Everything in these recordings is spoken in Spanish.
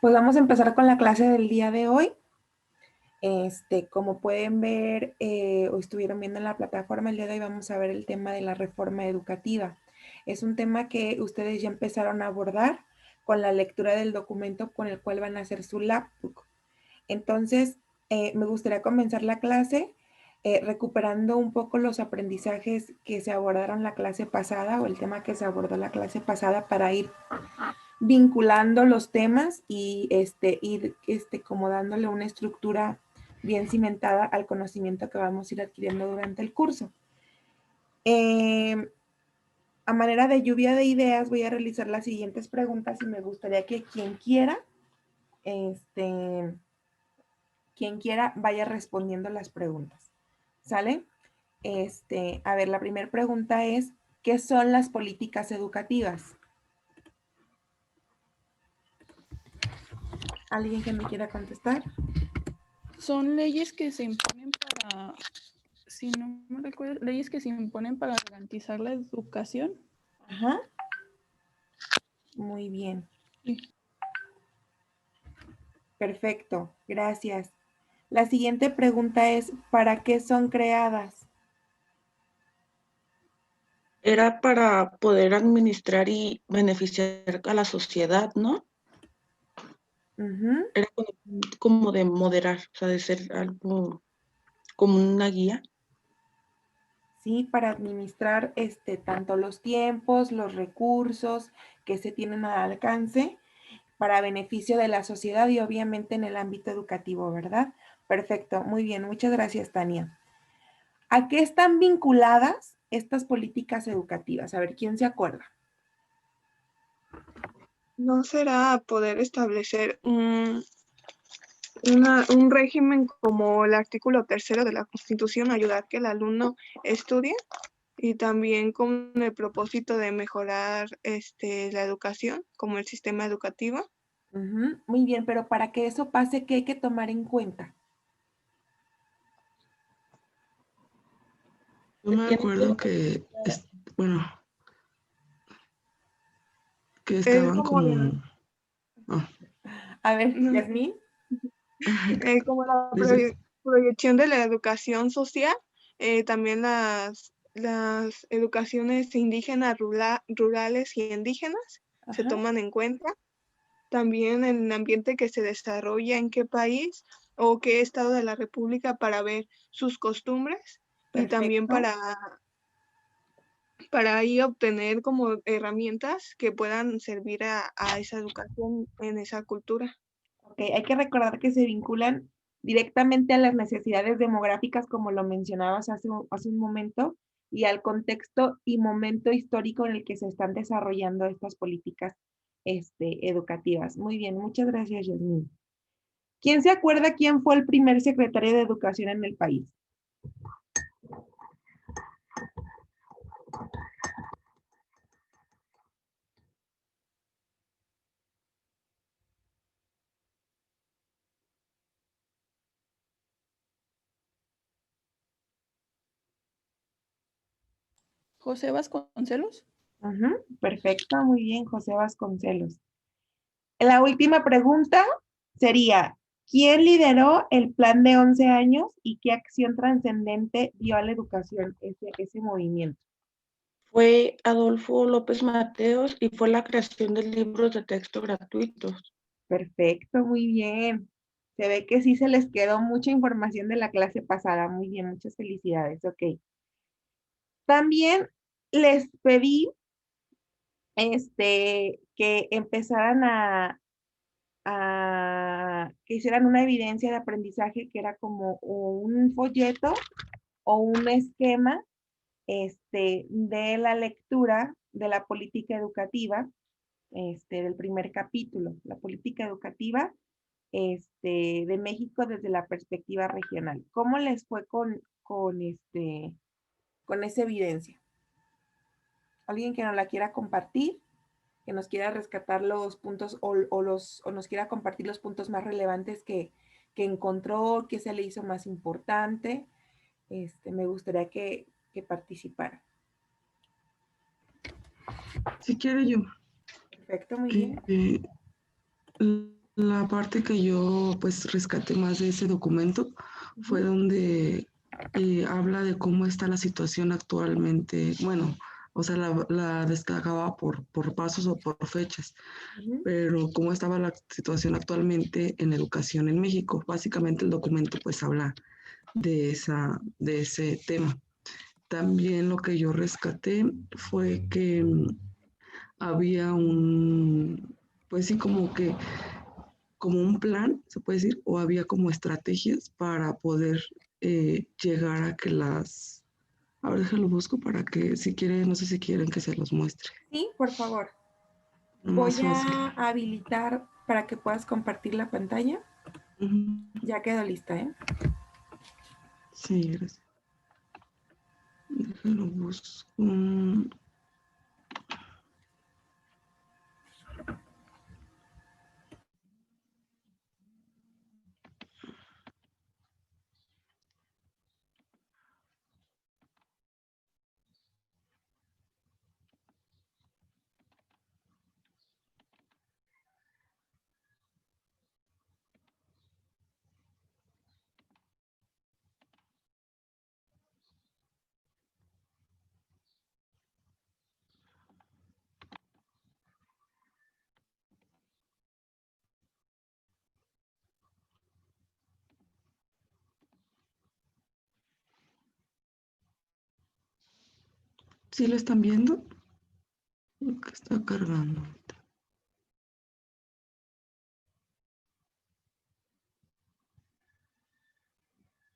Pues vamos a empezar con la clase del día de hoy. Como pueden ver o estuvieron viendo en la plataforma, el día de hoy vamos a ver el tema de la reforma educativa. Es un tema que ustedes ya empezaron a abordar con la lectura del documento con el cual van a hacer su lapbook. Entonces, me gustaría comenzar la clase recuperando un poco los aprendizajes que se abordaron la clase pasada o el tema que se abordó la clase pasada para ir vinculando los temas y ir como dándole una estructura bien cimentada al conocimiento que vamos a ir adquiriendo durante el curso. A manera de lluvia de ideas voy a realizar las siguientes preguntas y me gustaría que quien quiera vaya respondiendo las preguntas. ¿Sale? A ver, la primera pregunta es, ¿qué son las políticas educativas? ¿Alguien que me quiera contestar? Son leyes que se imponen para, si no me recuerdo, leyes que se imponen para garantizar la educación. Ajá. Muy bien. Sí. Perfecto, gracias. La siguiente pregunta es, ¿para qué son creadas? Era para poder administrar y beneficiar a la sociedad, ¿no? Ujú. Era como de moderar, o sea, de ser algo como una guía. Sí, para administrar tanto los tiempos, los recursos que se tienen al alcance para beneficio de la sociedad y obviamente en el ámbito educativo, ¿verdad? Perfecto, muy bien, muchas gracias, Tania. ¿A qué están vinculadas estas políticas educativas? A ver, ¿quién se acuerda? ¿No será poder establecer un régimen como el artículo 3 de la Constitución, ayudar que el alumno estudie? Y también con el propósito de mejorar la educación, como el sistema educativo. Muy bien, pero para que eso pase, ¿qué hay que tomar en cuenta? Yo me acuerdo que, bueno, que Es estaban como como... ah, A ver, Yasmín. como la desde- proyección de la educación social, también las educaciones indígenas, rurales y indígenas se Ajá. toman en cuenta. También el ambiente que se desarrolla en qué país o qué estado de la República para ver sus costumbres y también Perfecto. para ahí obtener como herramientas que puedan servir a esa educación en esa cultura. Ok, hay que recordar que se vinculan directamente a las necesidades demográficas, como lo mencionabas hace un momento, y al contexto y momento histórico en el que se están desarrollando estas políticas educativas. Muy bien, muchas gracias, Yasmín. ¿Quién se acuerda quién fue el primer secretario de Educación en el país? José Vasconcelos. Perfecto, muy bien, José Vasconcelos. La última pregunta sería, ¿quién lideró el plan de 11 años y qué acción trascendente dio a la educación ese movimiento? Fue Adolfo López Mateos y fue la creación de libros de texto gratuitos. Perfecto, muy bien. Se ve que sí se les quedó mucha información de la clase pasada. Muy bien, muchas felicidades. Ok. También les pedí que empezaran que hicieran una evidencia de aprendizaje que era como un folleto o un esquema de la lectura de la política educativa, del primer capítulo, la política educativa de México desde la perspectiva regional. ¿Cómo les fue con esa evidencia? ¿Alguien que nos la quiera compartir? Que nos quiera rescatar los puntos o nos quiera compartir los puntos más relevantes que encontró, que se le hizo más importante. Me gustaría que participara. si quiere yo. Perfecto, muy bien. La parte que yo pues rescaté más de ese documento fue donde habla de cómo está la situación actualmente. Bueno, o sea, la destacaba por pasos o por fechas, Ujú. pero cómo estaba la situación actualmente en educación en México. Básicamente el documento pues habla de ese tema. También lo que yo rescaté fue que había pues sí, como un plan, se puede decir, o había como estrategias para poder llegar a que ahora déjalo busco para que si quieren, no sé si quieren que se los muestre. Sí, por favor. Más Voy fácil. a habilitar para que puedas compartir la pantalla. Ujú. Ya quedó lista, ¿eh? Sí, gracias. Déjalo busco. ¿Sí lo están viendo? Lo que está cargando.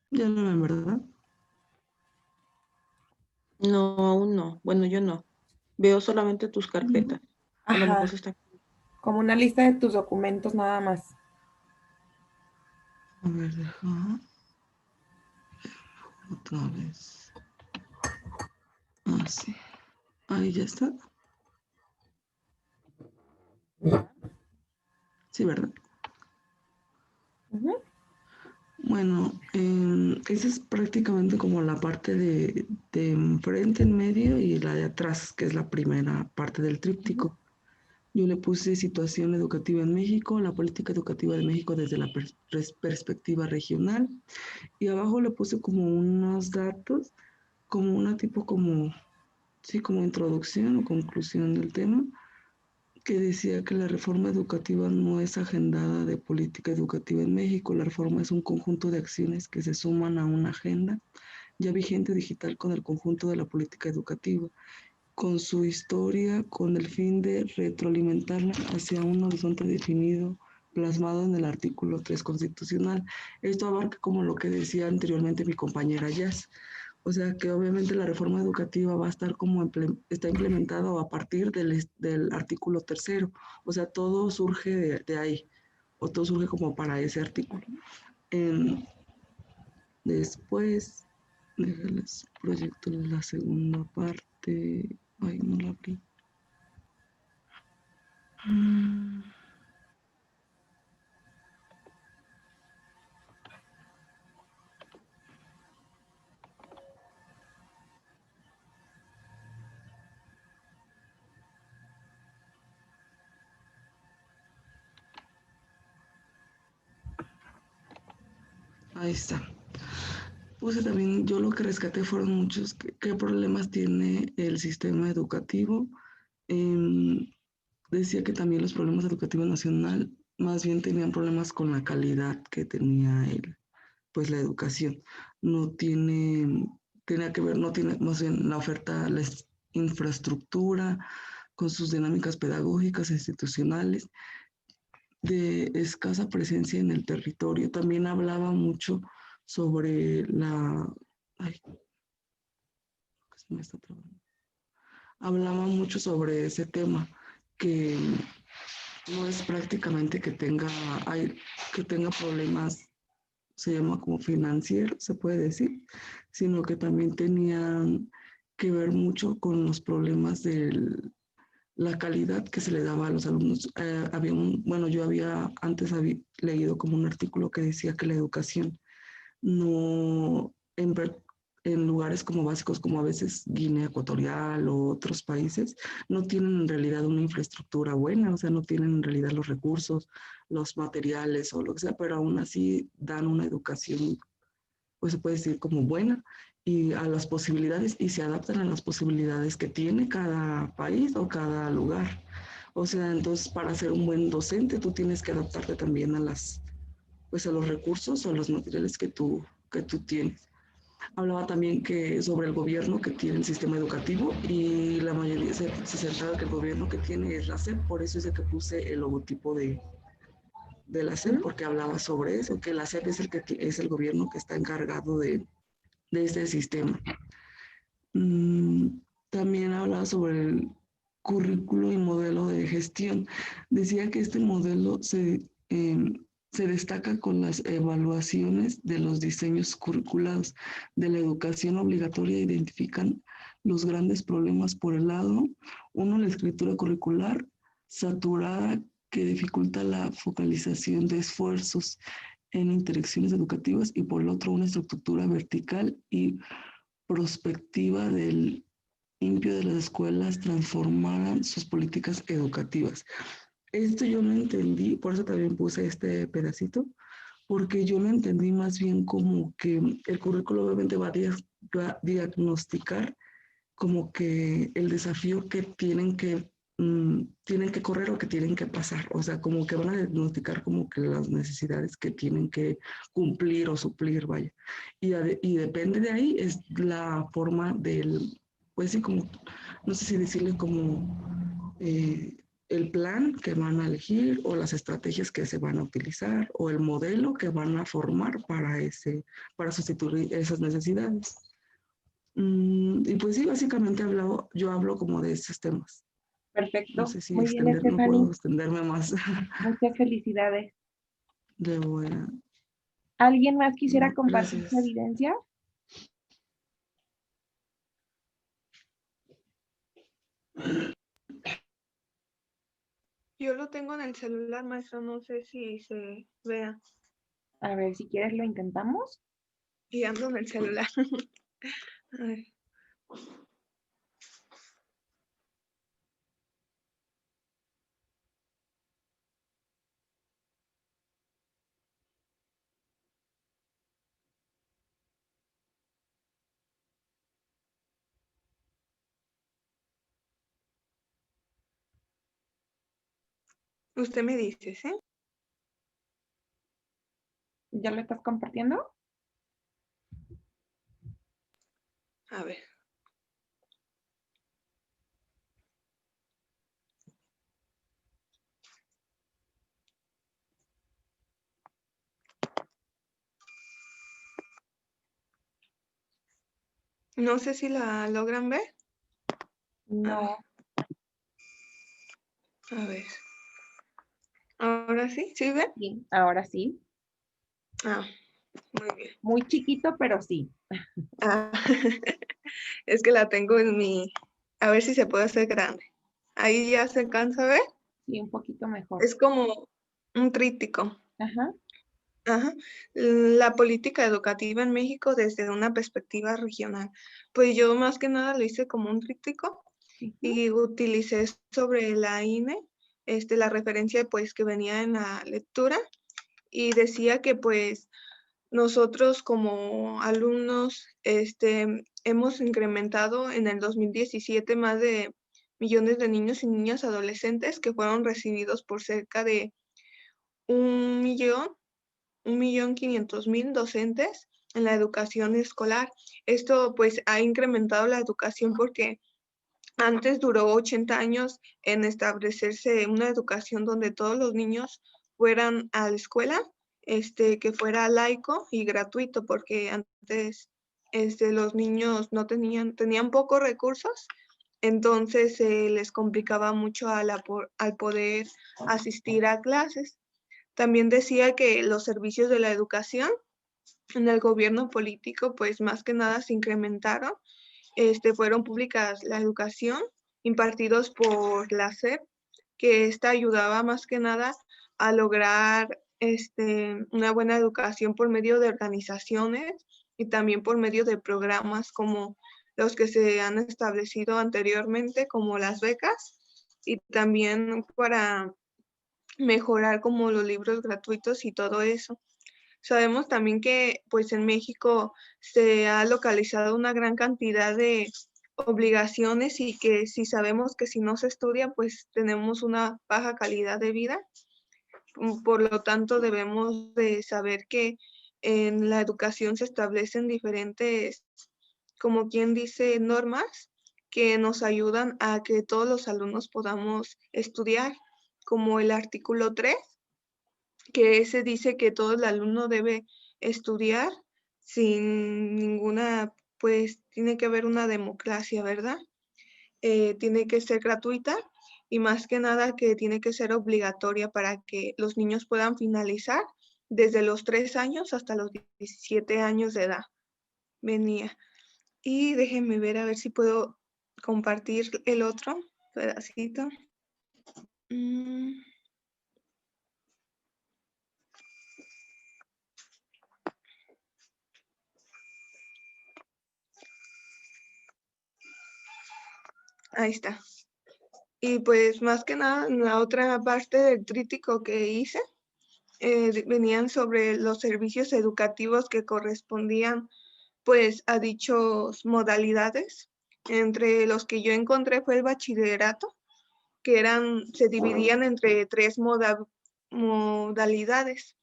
Ya lo ven, ¿verdad? No, aún no. Bueno, yo no. Veo solamente tus carpetas. A lo mejor Ajá, se está. como una lista de tus documentos nada más. A ver, deja otra vez. Ah, sí. Ahí ya está. Sí, ¿verdad? Ujú. Bueno, esa es prácticamente como la parte de enfrente, en medio y la de atrás, que es la primera parte del tríptico. Yo le puse situación educativa en México, la política educativa de México desde la perspectiva regional. Y abajo le puse como unos datos, como una tipo como, sí, como introducción o conclusión del tema, que decía que la reforma educativa no es agendada de política educativa en México. La reforma es un conjunto de acciones que se suman a una agenda ya vigente digital con el conjunto de la política educativa, con su historia, con el fin de retroalimentarla hacia un horizonte definido, plasmado en el artículo 3 constitucional. Esto abarca como lo que decía anteriormente mi compañera Jazz. O sea que obviamente la reforma educativa va a estar como está implementada a partir del artículo tercero. O sea, todo surge de ahí, o todo surge como para ese artículo. Después, déjales proyecto la segunda parte. Ay, no la abrí. Ahí está. Puse también, yo lo que rescaté fueron muchos, qué problemas tiene el sistema educativo. Em, Decía que también los problemas educativos nacional más bien tenían problemas con la calidad que tenía pues la educación. No tiene que ver, no tiene más bien la oferta, la infraestructura, con sus dinámicas pedagógicas e institucionales, de escasa presencia en el territorio. También hablaba mucho sobre ay, se me está trabando. Hablaba mucho sobre ese tema, que no es prácticamente que tenga problemas, se llama como financiero, se puede decir, sino que también tenían que ver mucho con los problemas de la calidad que se le daba a los alumnos. Bueno, yo había leído como un artículo que decía que la educación no, en lugares como básicos, como a veces Guinea Ecuatorial o otros países, no tienen en realidad una infraestructura buena, o sea, no tienen en realidad los recursos, los materiales o lo que sea, pero aún así dan una educación, pues se puede decir como buena, y a las posibilidades, y se adaptan a las posibilidades que tiene cada país o cada lugar. O sea, entonces para ser un buen docente tú tienes que adaptarte también a pues a los recursos o a los materiales que tú tienes. Hablaba también que sobre el gobierno que tiene el sistema educativo y la mayoría se centraba que el gobierno que tiene es la SEP, por eso es de que puse el logotipo de la SEP, porque hablaba sobre eso, que la SEP es el gobierno que está encargado de este sistema. También hablaba sobre el currículo y modelo de gestión. Decía que este modelo se destaca con las evaluaciones de los diseños curriculados de la educación obligatoria. Identifican los grandes problemas por el lado, uno, la escritura curricular saturada que dificulta la focalización de esfuerzos en interacciones educativas, y por el otro, una estructura vertical y prospectiva del limpio de las escuelas transformaran sus políticas educativas. Esto yo lo entendí, por eso también puse este pedacito, porque yo lo entendí más bien como que el currículo obviamente va a diagnosticar como que el desafío que tienen que correr o que tienen que pasar, o sea, como que van a diagnosticar como que las necesidades que tienen que cumplir o suplir, vaya. Y depende de ahí es la forma pues sí, como, no sé si decirle como el plan que van a elegir o las estrategias que se van a utilizar o el modelo que van a formar para sustituir esas necesidades. Y pues sí, básicamente yo hablo como de esos temas. Perfecto. No sé si Muy bien, no Stephanie. puedo extenderme más. Muchas felicidades. De buena. ¿Alguien más quisiera compartir Gracias. su evidencia? Yo lo tengo en el celular, maestro, no sé si se vea. A ver, si quieres lo intentamos. Y ando en el celular. A ver. Usted me dice, ¿sí? ¿Ya lo estás compartiendo? A ver. No sé si la logran ver. No. A ver. ¿Ahora sí? ¿Sí ven? Sí, ahora sí. Ah, muy bien. Muy chiquito, pero sí. Ah, es que la tengo en mi... A ver si se puede hacer grande. Ahí ya se alcanza a ver. Sí, un poquito mejor. Es como un tríptico. Ajá. Ajá. La política educativa en México desde una perspectiva regional. Pues yo más que nada lo hice como un tríptico y utilicé sobre la INE, la referencia pues que venía en la lectura y decía que pues nosotros como alumnos hemos incrementado en el 2017 más de millones de niños y niñas adolescentes que fueron recibidos por cerca de 1.500.000 docentes en la educación escolar. Esto pues ha incrementado la educación porque antes duró 80 años en establecerse una educación donde todos los niños fueran a la escuela, que fuera laico y gratuito, porque antes los niños no tenían pocos recursos, entonces se les complicaba mucho al poder asistir a clases. También decía que los servicios de la educación en el gobierno político, pues más que nada se incrementaron. Fueron públicas la educación, impartidos por la SEP, que esta ayudaba más que nada a lograr una buena educación por medio de organizaciones y también por medio de programas como los que se han establecido anteriormente, como las becas, y también para mejorar como los libros gratuitos y todo eso. Sabemos también que pues en México se ha localizado una gran cantidad de obligaciones y que si sabemos que si no se estudia pues tenemos una baja calidad de vida. Por lo tanto debemos de saber que en la educación se establecen diferentes, como quien dice, normas que nos ayudan a que todos los alumnos podamos estudiar, como el artículo 3, que ese dice que todo el alumno debe estudiar sin ninguna, pues tiene que haber una democracia, ¿verdad? Tiene que ser gratuita y más que nada que tiene que ser obligatoria para que los niños puedan finalizar desde los 3 años hasta los 17 años de edad. Venía. Y déjenme ver a ver si puedo compartir el otro pedacito. Ahí está. Y pues más que nada, en la otra parte del tríptico que hice, venían sobre los servicios educativos que correspondían pues a dichos modalidades. Entre los que yo encontré fue el bachillerato, que se dividían entre 3 modalidades.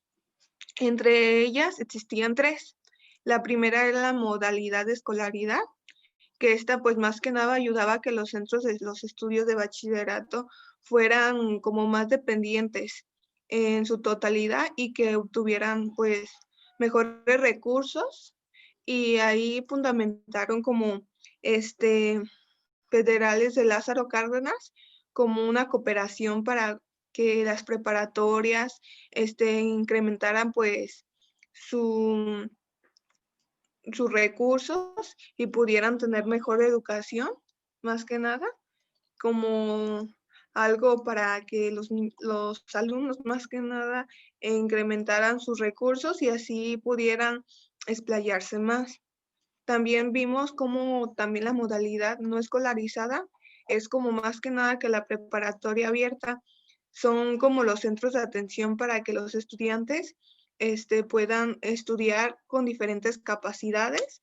Entre ellas existían 3. La primera era la modalidad de escolaridad, que esta pues más que nada ayudaba a que los centros de los estudios de bachillerato fueran como más dependientes en su totalidad y que obtuvieran pues mejores recursos, y ahí fundamentaron como Federales de Lázaro Cárdenas como una cooperación para que las preparatorias incrementaran pues sus recursos y pudieran tener mejor educación, más que nada, como algo para que los alumnos más que nada incrementaran sus recursos y así pudieran explayarse más. También vimos como también la modalidad no escolarizada es como más que nada que la preparatoria abierta. Son como los centros de atención para que los estudiantes puedan estudiar con diferentes capacidades,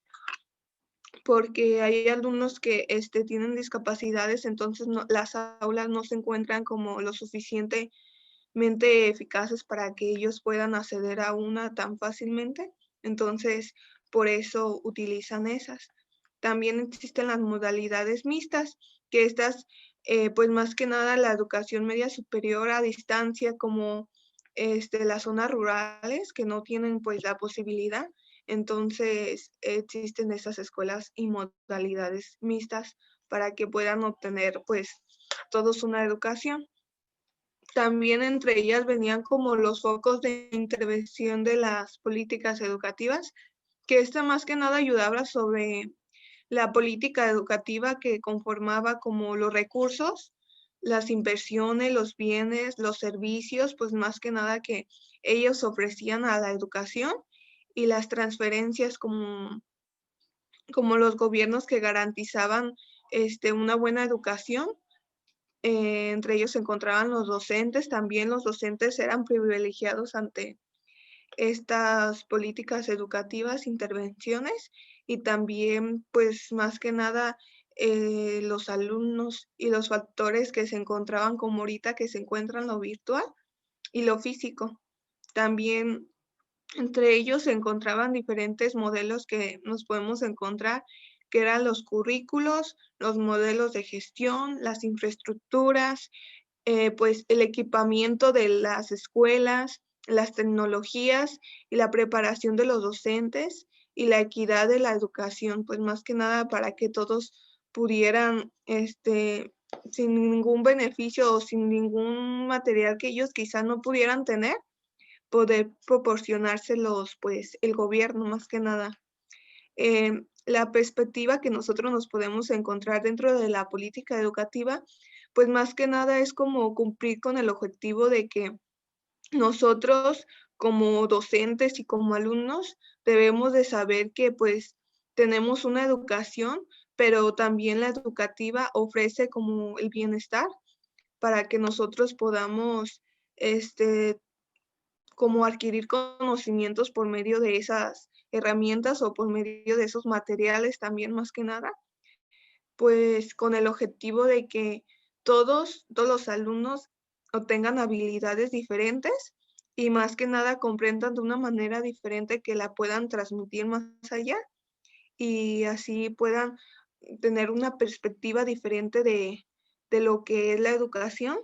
porque hay alumnos que tienen discapacidades, entonces las aulas no se encuentran como lo suficientemente eficaces para que ellos puedan acceder a una tan fácilmente. Entonces, por eso utilizan esas. También existen las modalidades mixtas, que estas, pues más que nada la educación media superior a distancia, como las zonas rurales que no tienen pues la posibilidad. Entonces existen esas escuelas y modalidades mixtas para que puedan obtener pues todos una educación. También entre ellas venían como los focos de intervención de las políticas educativas, que esta más que nada ayudaba sobre la política educativa que conformaba como los recursos, las inversiones, los bienes, los servicios, pues más que nada que ellos ofrecían a la educación, y las transferencias como los gobiernos que garantizaban una buena educación. Entre ellos se encontraban los docentes. También los docentes eran privilegiados ante estas políticas educativas, intervenciones, y también pues más que nada los alumnos y los factores que se encontraban como ahorita que se encuentran lo virtual y lo físico. También entre ellos se encontraban diferentes modelos que nos podemos encontrar, que eran los currículos, los modelos de gestión, las infraestructuras, pues el equipamiento de las escuelas, las tecnologías y la preparación de los docentes y la equidad de la educación, pues más que nada para que todos pudieran, sin ningún beneficio o sin ningún material que ellos quizás no pudieran tener, poder proporcionárselos pues el gobierno más que nada. La perspectiva que nosotros nos podemos encontrar dentro de la política educativa, pues más que nada es como cumplir con el objetivo de que nosotros como docentes y como alumnos debemos de saber que pues tenemos una educación, pero también la educativa ofrece como el bienestar para que nosotros podamos como adquirir conocimientos por medio de esas herramientas o por medio de esos materiales también más que nada, pues con el objetivo de que todos los alumnos obtengan habilidades diferentes y más que nada comprendan de una manera diferente que la puedan transmitir más allá y así puedan tener una perspectiva diferente de lo que es la educación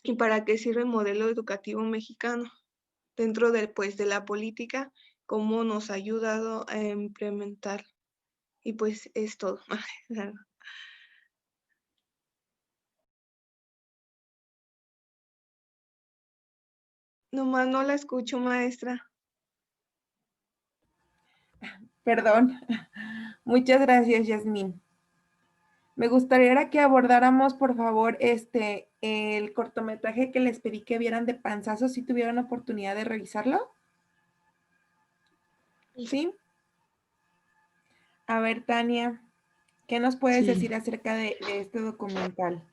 y para qué sirve el modelo educativo mexicano dentro de, pues, de la política, cómo nos ha ayudado a implementar. Y pues es todo. Nomás no la escucho, maestra. Perdón. Muchas gracias, Yasmín. Me gustaría que abordáramos, por favor, el cortometraje que les pedí que vieran de Panzazo, si tuvieron oportunidad de revisarlo. ¿Sí? A ver, Tania, ¿qué nos puedes Sí. decir acerca de este documental?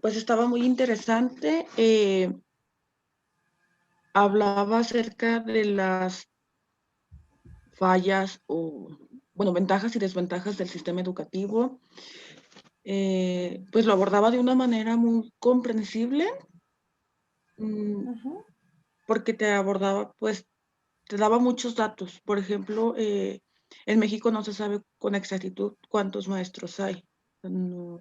Pues estaba muy interesante. Hablaba acerca de las fallas o, bueno, ventajas y desventajas del sistema educativo. Pues lo abordaba de una manera muy comprensible, Ujú. porque te abordaba, pues, te daba muchos datos. Por ejemplo, en México no se sabe con exactitud cuántos maestros hay. No.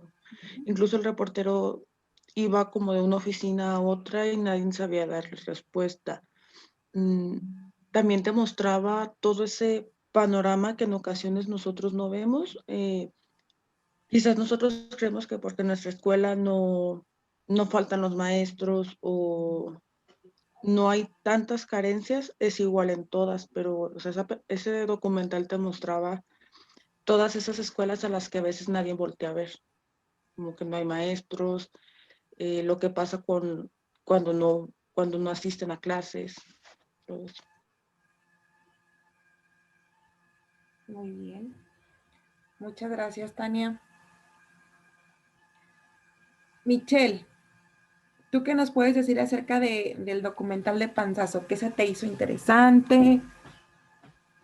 Incluso el reportero iba como de una oficina a otra y nadie sabía darle respuesta. También te mostraba todo ese panorama que en ocasiones nosotros no vemos. Quizás nosotros creemos que porque en nuestra escuela no faltan los maestros o no hay tantas carencias, es igual en todas, pero o sea, ese documental te mostraba todas esas escuelas a las que a veces nadie voltea a ver, como que no hay maestros, lo que pasa cuando no asisten a clases, todo eso. Muy bien. Muchas gracias, Tania. Michelle, ¿tú qué nos puedes decir acerca del documental de Panzazo? ¿Qué se te hizo interesante?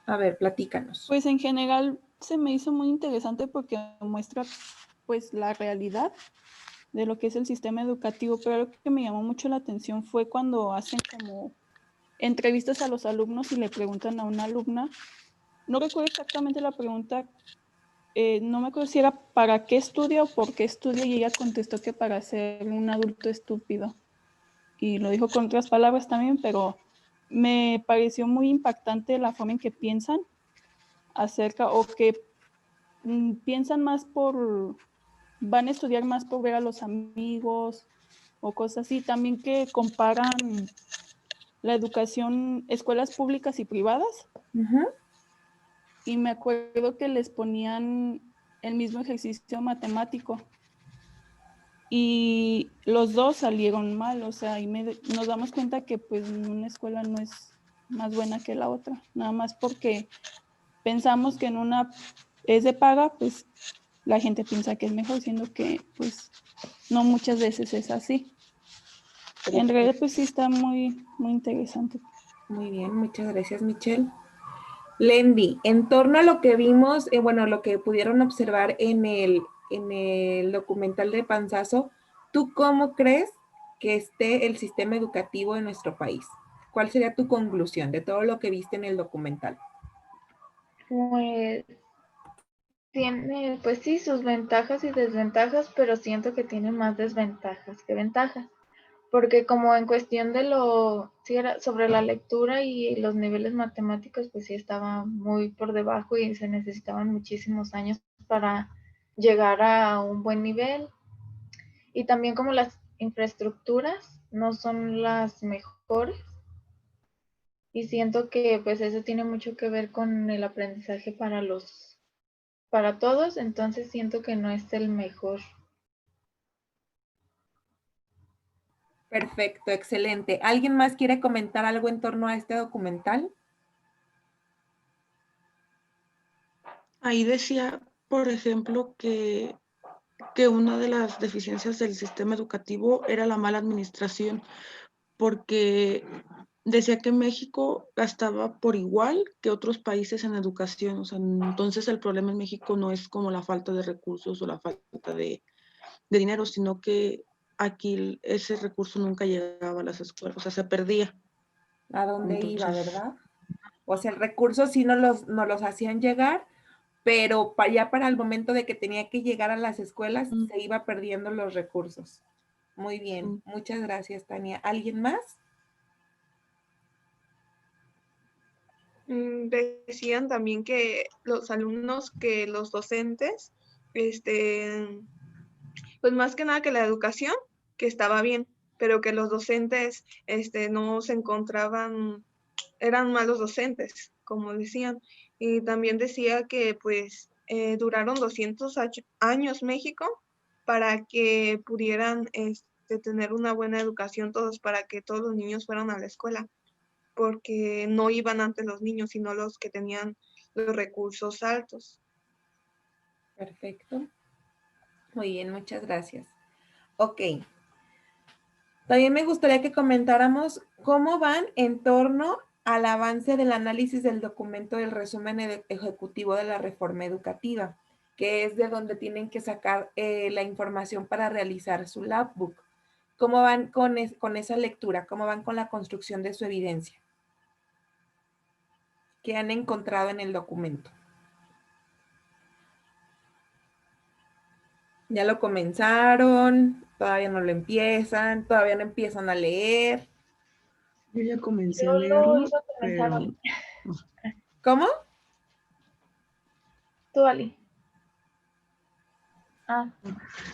A ver, platícanos. Pues en general se me hizo muy interesante porque muestra pues la realidad de lo que es el sistema educativo, pero lo que me llamó mucho la atención fue cuando hacen como entrevistas a los alumnos y le preguntan a una alumna, no recuerdo exactamente la pregunta, no me acuerdo si era para qué estudia o por qué estudia, y ella contestó que para ser un adulto estúpido. Y lo dijo con otras palabras también, pero me pareció muy impactante la forma en que piensan acerca, o que piensan más van a estudiar más por ver a los amigos o cosas así. También que comparan la educación, escuelas públicas y privadas. Uh-huh. Y me acuerdo que les ponían el mismo ejercicio matemático y los dos salieron mal, o sea, y nos damos cuenta que pues una escuela no es más buena que la otra, nada más porque pensamos que en una es de paga, pues la gente piensa que es mejor, siendo que pues no muchas veces es así. En realidad pues sí está muy, muy interesante. Muy bien, muchas gracias, Michelle. Lendi, en torno a lo que vimos, lo que pudieron observar en el documental de Panzazo, ¿tú cómo crees que esté el sistema educativo en nuestro país? ¿Cuál sería tu conclusión de todo lo que viste en el documental? Pues tiene, pues sí, sus ventajas y desventajas, pero siento que tiene más desventajas que ventajas. Porque como en cuestión de sí era sobre la lectura y los niveles matemáticos, pues sí estaba muy por debajo y se necesitaban muchísimos años para llegar a un buen nivel. Y también como las infraestructuras no son las mejores. Y siento que pues eso tiene mucho que ver con el aprendizaje para todos, entonces siento que no es el mejor. Perfecto, excelente. ¿Alguien más quiere comentar algo en torno a este documental? Ahí decía, por ejemplo, que una de las deficiencias del sistema educativo era la mala administración, porque decía que México gastaba por igual que otros países en educación. O sea, entonces el problema en México no es como la falta de recursos o la falta de dinero, sino que aquí ese recurso nunca llegaba a las escuelas, o sea, se perdía. A dónde iba, Entonces, ¿verdad? O sea, el recurso sí nos los hacían llegar, pero ya para el momento de que tenía que llegar a las escuelas, se iba perdiendo los recursos. Muy bien, muchas gracias, Tania. ¿Alguien más? Decían también que los alumnos, que los docentes, pues más que nada que la educación, que estaba bien, pero que los docentes, no se encontraban, eran malos docentes, como decían. Y también decía que pues duraron 200 años México para que pudieran tener una buena educación todos, para que todos los niños fueran a la escuela, porque no iban antes los niños, sino los que tenían los recursos altos. Perfecto. Muy bien, muchas gracias. Ok. También me gustaría que comentáramos cómo van en torno al avance del análisis del documento del resumen ejecutivo de la reforma educativa, que es de donde tienen que sacar la información para realizar su labbook. ¿Cómo van con esa lectura? ¿Cómo van con la construcción de su evidencia? ¿Qué han encontrado en el documento? ¿Ya lo comenzaron? ¿Todavía no lo empiezan? ¿Todavía no empiezan a leer? Yo ya comencé a Yo lo leerlo, iba a comenzar pero hoy. ¿Cómo? Tú, Ali. Ah,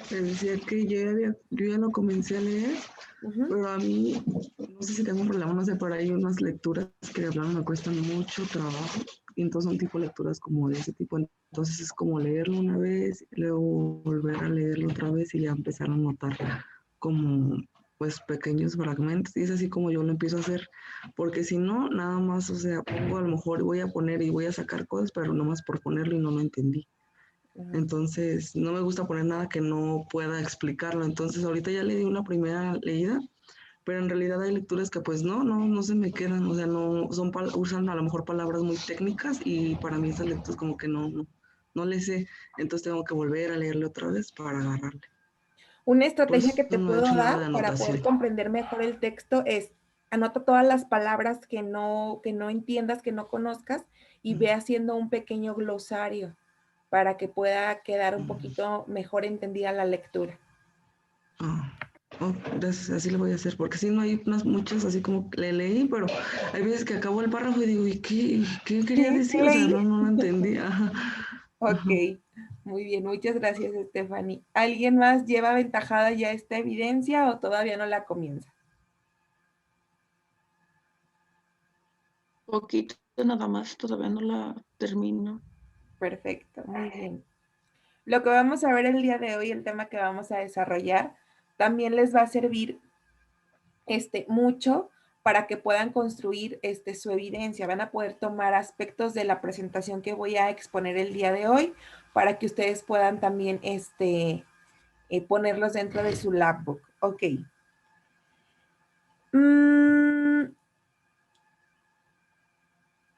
te decía que yo ya lo comencé a leer, Uh-huh. pero a mí, no sé si tengo un problema, no sé, por ahí unas lecturas que de plano me cuestan mucho trabajo, y entonces son tipo lecturas como de ese tipo, entonces es como leerlo una vez, luego volver a leerlo otra vez y ya empezar a notar como pues pequeños fragmentos, y es así como yo lo empiezo a hacer, porque si no, nada más, o sea, pongo a lo mejor voy a poner y voy a sacar cosas, pero nomás por ponerlo y no lo entendí. Entonces, no me gusta poner nada que no pueda explicarlo. Entonces, ahorita ya le di una primera leída, pero en realidad hay lecturas que pues no se me quedan, o sea, no, usan a lo mejor palabras muy técnicas y para mí esas lecturas como que no les sé. Entonces tengo que volver a leerle otra vez para agarrarle. Una Por estrategia eso que te no he puedo hecho nada de dar para poder anotación. comprender mejor el texto es anota todas las palabras que no entiendas, que no conozcas y ve haciendo un pequeño glosario para que pueda quedar un poquito mejor entendida la lectura. Gracias, así lo voy a hacer, porque si no hay muchas así como que le leí, pero hay veces que acabo el párrafo y digo, ¿y qué quería ¿Sí? ¿Sí decir? O sea, leí? no lo entendí. Ajá. Ok, muy bien, muchas gracias, Stephanie. ¿Alguien más lleva aventajada ya esta evidencia o todavía no la comienza? poquito nada más, todavía no la termino. Perfecto, muy bien. Lo que vamos a ver el día de hoy, el tema que vamos a desarrollar, también les va a servir mucho para que puedan construir su evidencia. Van a poder tomar aspectos de la presentación que voy a exponer el día de hoy para que ustedes puedan también ponerlos dentro de su labbook. Ok.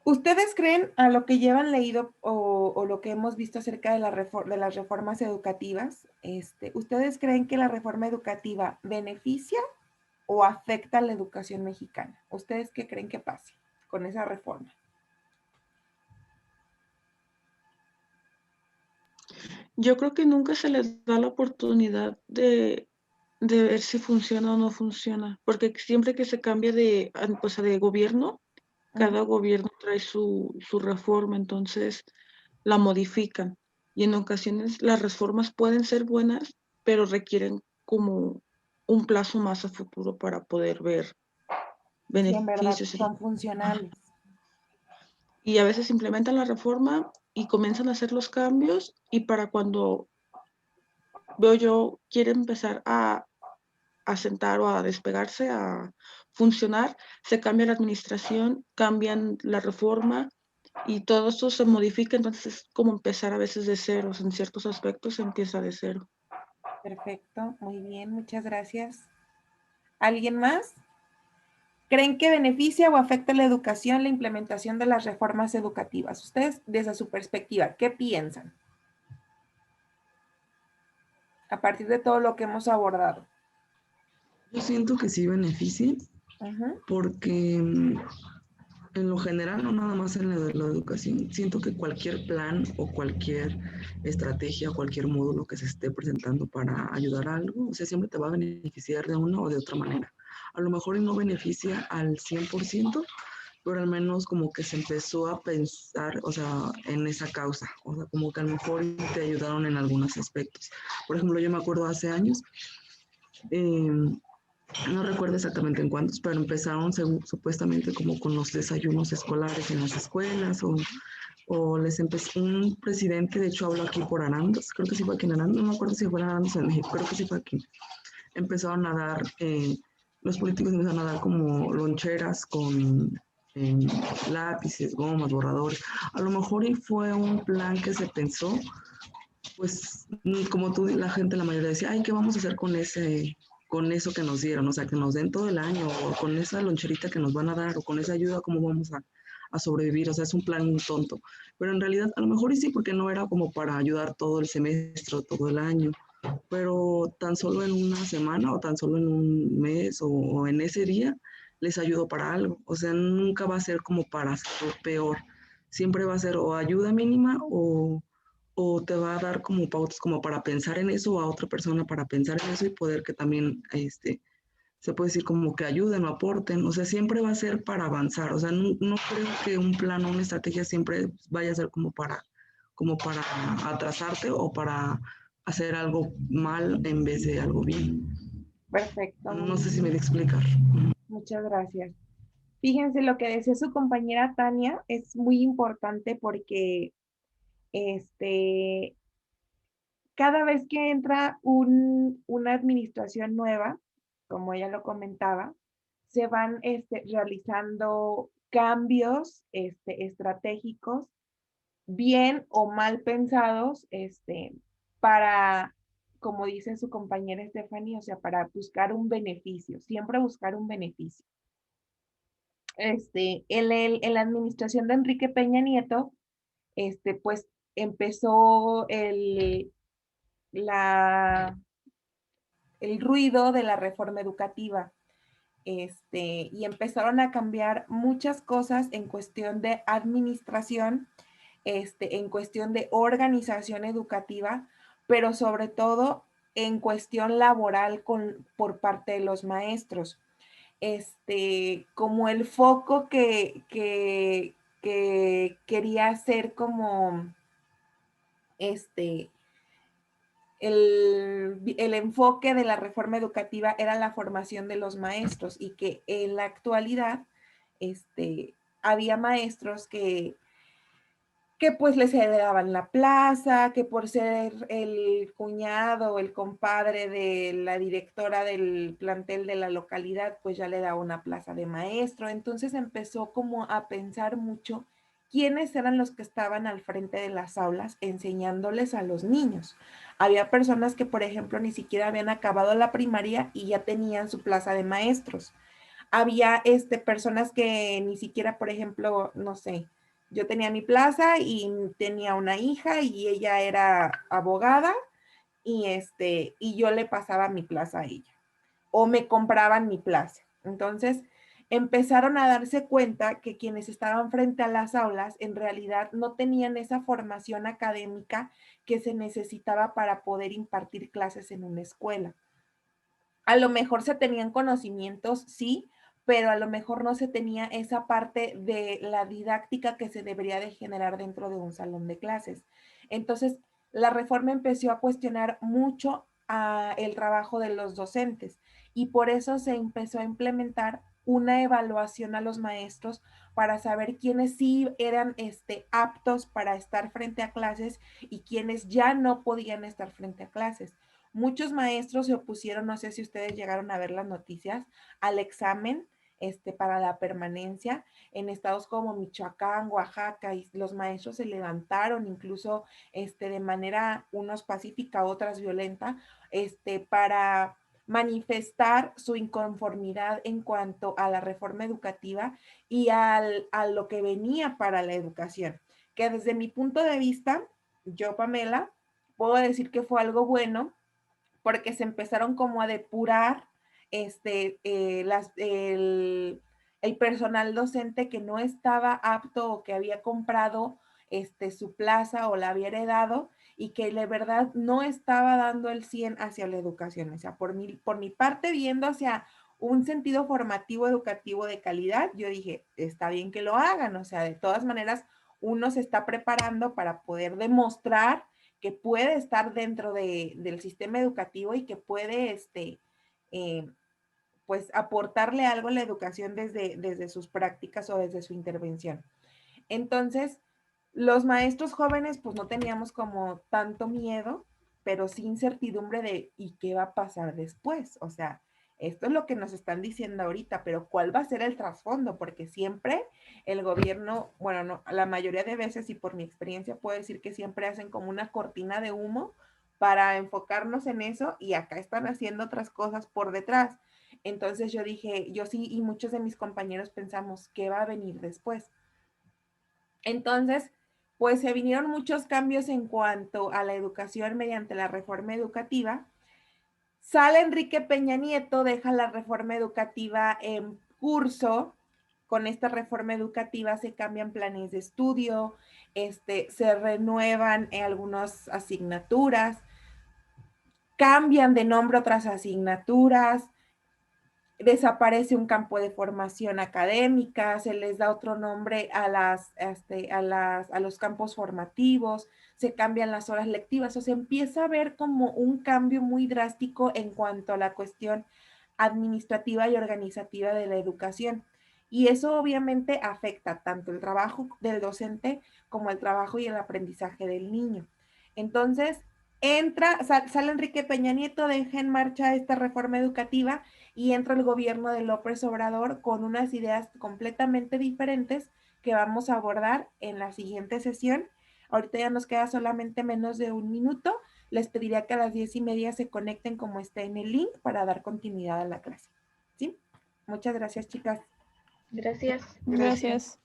¿Ustedes creen a lo que llevan leído o lo que hemos visto acerca de las reformas educativas? ¿Ustedes creen que la reforma educativa beneficia o afecta a la educación mexicana? ¿Ustedes qué creen que pase con esa reforma? Yo creo que nunca se les da la oportunidad de ver si funciona o no funciona, porque siempre que se cambia de gobierno, cada gobierno trae su reforma, entonces la modifican. Y en ocasiones las reformas pueden ser buenas, pero requieren como un plazo más a futuro para poder ver Si en verdad beneficios. son funcionales. Y a veces implementan la reforma y comienzan a hacer los cambios y para cuando veo yo quiere empezar a sentar o a despegarse, a funcionar, se cambia la administración, cambian la reforma y todo esto se modifica, entonces es como empezar a veces de cero, en ciertos aspectos se empieza de cero. Perfecto, muy bien, muchas gracias. ¿Alguien más? ¿Creen que beneficia o afecta la educación la implementación de las reformas educativas? Ustedes, desde su perspectiva, ¿qué piensan? A partir de todo lo que hemos abordado. Yo siento que sí beneficia, porque en lo general, no nada más en la educación, siento que cualquier plan o cualquier estrategia, cualquier módulo que se esté presentando para ayudar a algo, o sea, siempre te va a beneficiar de una o de otra manera. A lo mejor no beneficia al 100%, pero al menos como que se empezó a pensar, o sea, en esa causa, o sea, como que a lo mejor te ayudaron en algunos aspectos. Por ejemplo, yo me acuerdo hace años, no recuerdo exactamente en cuántos, pero empezaron supuestamente como con los desayunos escolares en las escuelas o les empezó un presidente, de hecho habló aquí por Arandas, creo que sí fue aquí en Arandas, no me acuerdo si fue en Arandas o en México, creo que sí fue aquí. Empezaron a dar, los políticos empezaron a dar como loncheras con lápices, gomas, borradores. A lo mejor y fue un plan que se pensó, pues como tú, la gente, la mayoría decía, ay, ¿qué vamos a hacer con eso que nos dieron? O sea, que nos den todo el año, o con esa loncherita que nos van a dar, o con esa ayuda, ¿cómo vamos a sobrevivir? O sea, es un plan muy tonto. Pero en realidad, a lo mejor y sí, porque no era como para ayudar todo el semestre o todo el año, pero tan solo en una semana o tan solo en un mes o en ese día les ayudo para algo. O sea, nunca va a ser como para hacerlo peor. Siempre va a ser o ayuda mínima o te va a dar como pautas como para pensar en eso o a otra persona para pensar en eso y poder que también, se puede decir como que ayuden o aporten. O sea, siempre va a ser para avanzar. O sea, no creo que un plan o una estrategia siempre vaya a ser como para atrasarte o para hacer algo mal en vez de algo bien. Perfecto. No sé si me voy a explicar. Muchas gracias. Fíjense, lo que decía su compañera Tania es muy importante porque cada vez que entra una administración nueva, como ella lo comentaba, se van realizando cambios estratégicos, bien o mal pensados, para, como dice su compañera Stephanie, o sea, para buscar un beneficio, siempre buscar un beneficio. En la administración de Enrique Peña Nieto, pues empezó el ruido de la reforma educativa. Y empezaron a cambiar muchas cosas en cuestión de administración, en cuestión de organización educativa, pero sobre todo en cuestión laboral por parte de los maestros. Como el foco que quería hacer como el enfoque de la reforma educativa era la formación de los maestros y que en la actualidad había maestros que pues les heredaban la plaza, que por ser el cuñado o el compadre de la directora del plantel de la localidad, pues ya le daba una plaza de maestro. Entonces empezó como a pensar mucho quiénes eran los que estaban al frente de las aulas enseñándoles a los niños. Había personas que, por ejemplo, ni siquiera habían acabado la primaria y ya tenían su plaza de maestros. Había personas que ni siquiera, por ejemplo, no sé, yo tenía mi plaza y tenía una hija y ella era abogada y yo le pasaba mi plaza a ella o me compraban mi plaza. Entonces empezaron a darse cuenta que quienes estaban frente a las aulas en realidad no tenían esa formación académica que se necesitaba para poder impartir clases en una escuela. A lo mejor se tenían conocimientos, sí, pero a lo mejor no se tenía esa parte de la didáctica que se debería de generar dentro de un salón de clases. Entonces, la reforma empezó a cuestionar mucho el trabajo de los docentes y por eso se empezó a implementar una evaluación a los maestros para saber quiénes sí eran aptos para estar frente a clases y quiénes ya no podían estar frente a clases. Muchos maestros se opusieron, no sé si ustedes llegaron a ver las noticias, al examen para la permanencia en estados como Michoacán, Oaxaca, y los maestros se levantaron incluso de manera unos pacífica, otras violenta, para manifestar su inconformidad en cuanto a la reforma educativa y a lo que venía para la educación, que desde mi punto de vista, yo, Pamela, puedo decir que fue algo bueno, porque se empezaron como a depurar el personal docente que no estaba apto o que había comprado su plaza o la había heredado y que de verdad no estaba dando el 100 hacia la educación. O sea, por mi parte, viendo hacia un sentido formativo educativo de calidad, yo dije, está bien que lo hagan. O sea, de todas maneras, uno se está preparando para poder demostrar que puede estar dentro del sistema educativo y que puede pues aportarle algo a la educación desde sus prácticas o desde su intervención. Entonces, los maestros jóvenes pues no teníamos como tanto miedo, pero sí incertidumbre de ¿y qué va a pasar después? O sea, esto es lo que nos están diciendo ahorita, pero ¿cuál va a ser el trasfondo? Porque siempre el gobierno, bueno, no, la mayoría de veces y por mi experiencia puedo decir que siempre hacen como una cortina de humo para enfocarnos en eso y acá están haciendo otras cosas por detrás. Entonces yo dije, yo sí y muchos de mis compañeros pensamos, ¿qué va a venir después? Entonces, pues se vinieron muchos cambios en cuanto a la educación mediante la reforma educativa. Sale Enrique Peña Nieto, deja la reforma educativa en curso. Con esta reforma educativa se cambian planes de estudio, se renuevan algunas asignaturas, cambian de nombre otras asignaturas, desaparece un campo de formación académica, se les da otro nombre a los campos formativos, se cambian las horas lectivas, o sea, empieza a ver como un cambio muy drástico en cuanto a la cuestión administrativa y organizativa de la educación. Y eso obviamente afecta tanto el trabajo del docente como el trabajo y el aprendizaje del niño. Entonces, sale Enrique Peña Nieto, deja en marcha esta reforma educativa y entra el gobierno de López Obrador con unas ideas completamente diferentes que vamos a abordar en la siguiente sesión. Ahorita ya nos queda solamente menos de un minuto. Les pediría que a las 10:30 se conecten como está en el link para dar continuidad a la clase. ¿Sí? Muchas gracias, chicas. Gracias. Gracias.